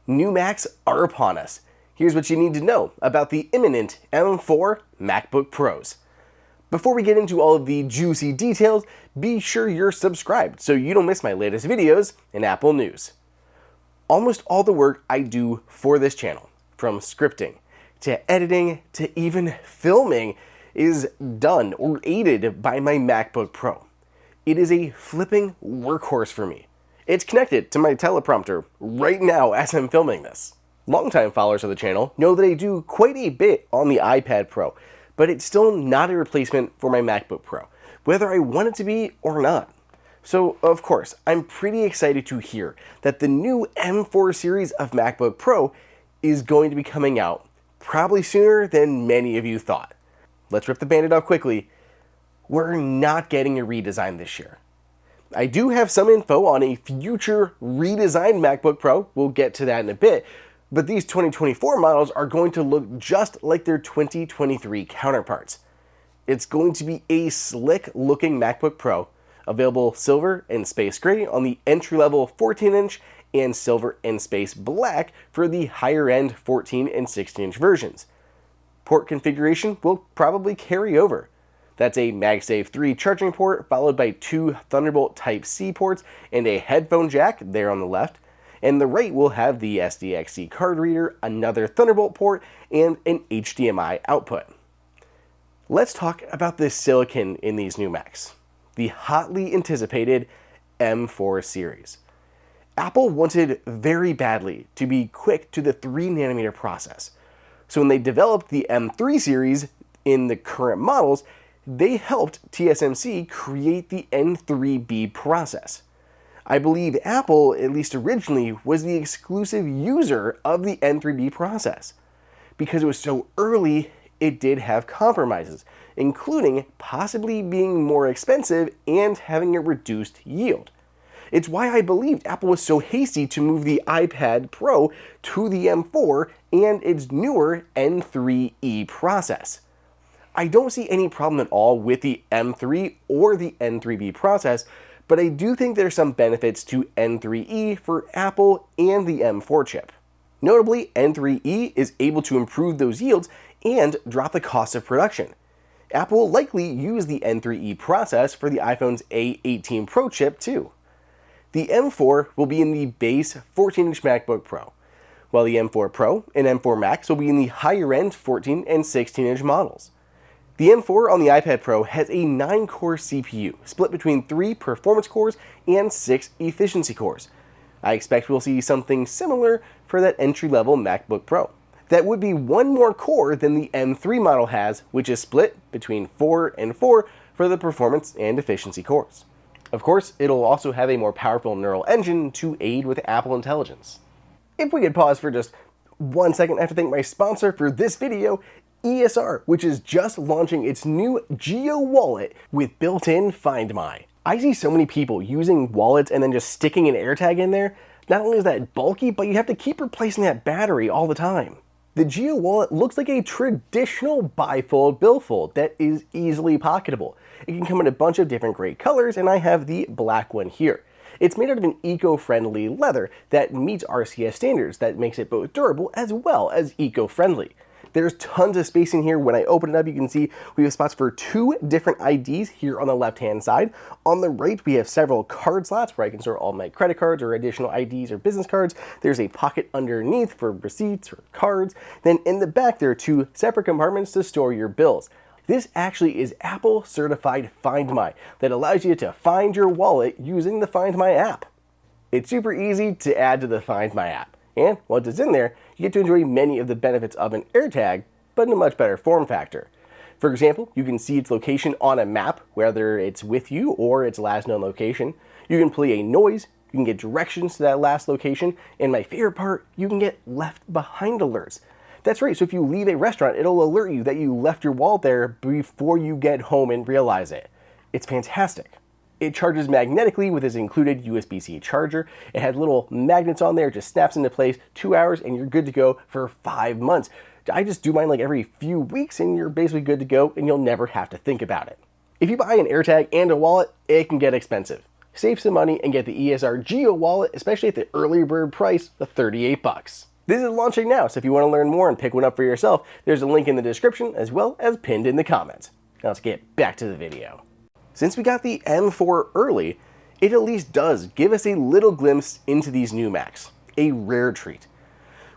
New Macs are upon us. Here's what you need to know about the imminent M4 MacBook Pros. Before we get into all of the juicy details, be sure you're subscribed so you don't miss my latest videos in Apple news. Almost all the work I do for this channel, from scripting to editing to even filming, is done or aided by my MacBook Pro. It is a flipping workhorse for me. It's connected to my teleprompter right now as I'm filming this. Longtime followers of the channel know that I do quite a bit on the iPad Pro, but it's still not a replacement for my MacBook Pro, whether I want it to be or not. So, of course, I'm pretty excited to hear that the new M4 series of MacBook Pro is going to be coming out probably sooner than many of you thought. Let's rip the Band-Aid off quickly. We're not getting a redesign this year. I do have some info on a future redesigned MacBook Pro. We'll get to that in a bit. But these 2024 models are going to look just like their 2023 counterparts. It's going to be a slick-looking MacBook Pro, available silver and space gray on the entry-level 14-inch and silver and space black for the higher-end 14 and 16-inch versions. Port configuration will probably carry over. That's a MagSafe 3 charging port, followed by 2 Thunderbolt Type-C ports and a headphone jack there on the left. And the right will have the SDXC card reader, another Thunderbolt port, and an HDMI output. Let's talk about the silicon in these new Macs, the hotly anticipated M4 series. Apple wanted very badly to be quick to the 3nm process. So when they developed the M3 series in the current models, they helped TSMC create the N3B process. I believe Apple, at least originally, was the exclusive user of the N3B process. Because it was so early, it did have compromises, including possibly being more expensive and having a reduced yield. It's why I believed Apple was so hasty to move the iPad Pro to the M4 and its newer N3E process. I don't see any problem at all with the M3 or the N3B process, but I do think there's some benefits to N3E for Apple and the M4 chip. Notably, N3E is able to improve those yields and drop the cost of production. Apple will likely use the N3E process for the iPhone's A18 Pro chip too. The M4 will be in the base 14-inch MacBook Pro, while the M4 Pro and M4 Max will be in the higher-end 14 and 16-inch models. The M4 on the iPad Pro has a 9-core CPU, split between 3 performance cores and 6 efficiency cores. I expect we'll see something similar for that entry-level MacBook Pro. That would be one more core than the M3 model has, which is split between 4 and 4 for the performance and efficiency cores. Of course, it'll also have a more powerful neural engine to aid with Apple Intelligence. If we could pause for just 1 second, I have to thank my sponsor for this video, ESR, which is just launching its new GeoWallet with built-in Find My. I see so many people using wallets and then just sticking an AirTag in there. Not only is that bulky, but you have to keep replacing that battery all the time. The GeoWallet looks like a traditional bifold billfold that is easily pocketable. It can come in a bunch of different great colors, and I have the black one here. It's made out of an eco-friendly leather that meets RCS standards that makes it both durable as well as eco-friendly. There's tons of space in here. When I open it up, you can see we have spots for 2 different IDs here on the left-hand side. On the right, we have several card slots where I can store all my credit cards or additional IDs or business cards. There's a pocket underneath for receipts or cards. Then in the back, there are 2 separate compartments to store your bills. This actually is Apple certified Find My that allows you to find your wallet using the Find My app. It's super easy to add to the Find My app. And once it's in there, you get to enjoy many of the benefits of an AirTag, but in a much better form factor. For example, you can see its location on a map, whether it's with you or its last known location. You can play a noise, you can get directions to that last location, and my favorite part, you can get left behind alerts. That's right, so if you leave a restaurant, it'll alert you that you left your wallet there before you get home and realize it. It's fantastic. It charges magnetically with its included USB-C charger. It has little magnets on there, just snaps into place, 2 hours, and you're good to go for 5 months. I just do mine like every few weeks, and you're basically good to go, and you'll never have to think about it. If you buy an AirTag and a wallet, it can get expensive. save some money and get the ESR GeoWallet, especially at the early bird price of $38. This is launching now, so if you want to learn more and pick one up for yourself, there's a link in the description as well as pinned in the comments. Now let's get back to the video. Since we got the M4 early, it at least does give us a little glimpse into these new Macs, a rare treat.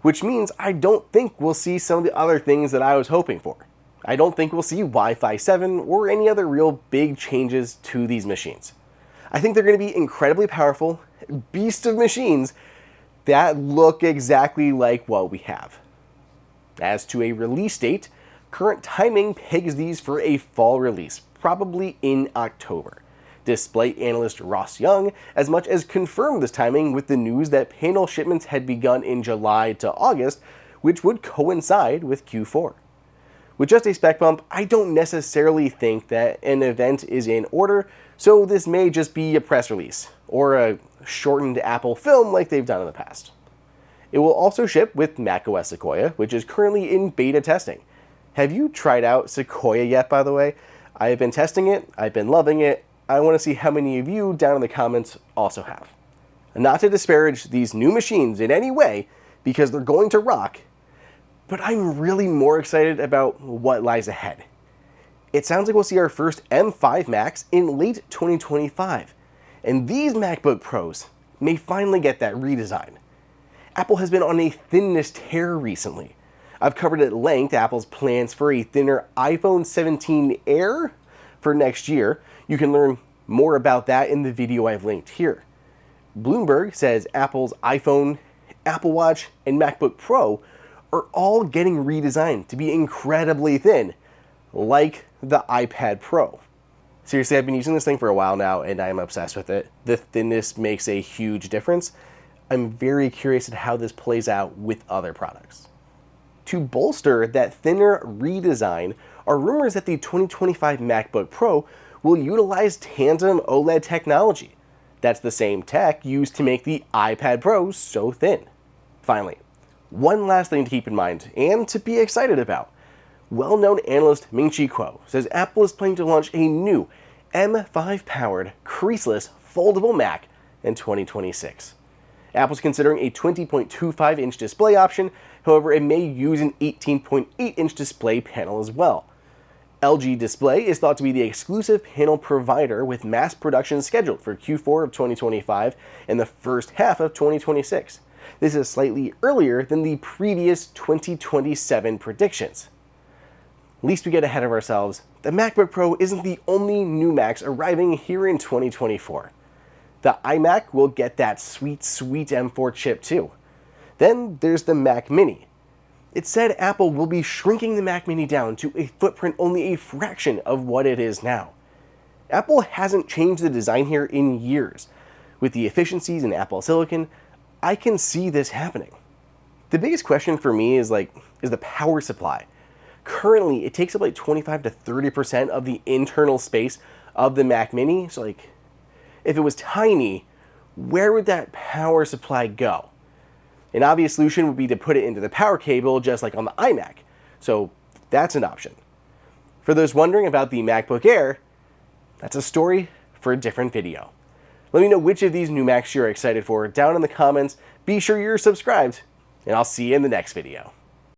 Which means I don't think we'll see some of the other things that I was hoping for. I don't think we'll see Wi-Fi 7 or any other real big changes to these machines. I think they're going to be incredibly powerful beasts of machines that look exactly like what we have. As to a release date, current timing pegs these for a fall release, probably in October. Display analyst Ross Young as much as confirmed this timing with the news that panel shipments had begun in July to August, which would coincide with Q4. With just a spec bump, I don't necessarily think that an event is in order, so this may just be a press release, or a shortened Apple film like they've done in the past. It will also ship with macOS Sequoia, which is currently in beta testing. Have you tried out Sequoia yet, by the way? I have been testing it, I've been loving it. I want to see how many of you down in the comments also have. Not to disparage these new machines in any way, because they're going to rock, but I'm really more excited about what lies ahead. It sounds like we'll see our first M5 Macs in late 2025, and these MacBook Pros may finally get that redesign. Apple has been on a thinness tear recently. I've covered at length Apple's plans for a thinner iPhone 17 Air for next year. You can learn more about that in the video I've linked here. Bloomberg says Apple's iPhone, Apple Watch, and MacBook Pro are all getting redesigned to be incredibly thin, like the iPad Pro. Seriously, I've been using this thing for a while now and I'm obsessed with it. The thinness makes a huge difference. I'm very curious at how this plays out with other products. To bolster that thinner redesign are rumors that the 2025 MacBook Pro will utilize tandem OLED technology. That's the same tech used to make the iPad Pro so thin. Finally, one last thing to keep in mind and to be excited about. Well-known analyst Ming-Chi Kuo says Apple is planning to launch a new M5-powered creaseless foldable Mac in 2026. Apple's considering a 20.25-inch display option, however it may use an 18.8-inch display panel as well. LG Display is thought to be the exclusive panel provider with mass production scheduled for Q4 of 2025 and the first half of 2026. This is slightly earlier than the previous 2027 predictions. Least we get ahead of ourselves, the MacBook Pro isn't the only new Macs arriving here in 2024. The iMac will get that sweet M4 chip too. Then there's the Mac Mini. It said Apple will be shrinking the Mac Mini down to a footprint only a fraction of what it is now. Apple hasn't changed the design here in years. With the efficiencies in Apple Silicon, I can see this happening. The biggest question for me is the power supply. Currently, it takes up like 25 to 30% of the internal space of the Mac Mini. So if it was tiny, where would that power supply go? An obvious solution would be to put it into the power cable just like on the iMac. So that's an option. For those wondering about the MacBook Air, that's a story for a different video. Let me know which of these new Macs you're excited for down in the comments. Be sure you're subscribed, and I'll see you in the next video.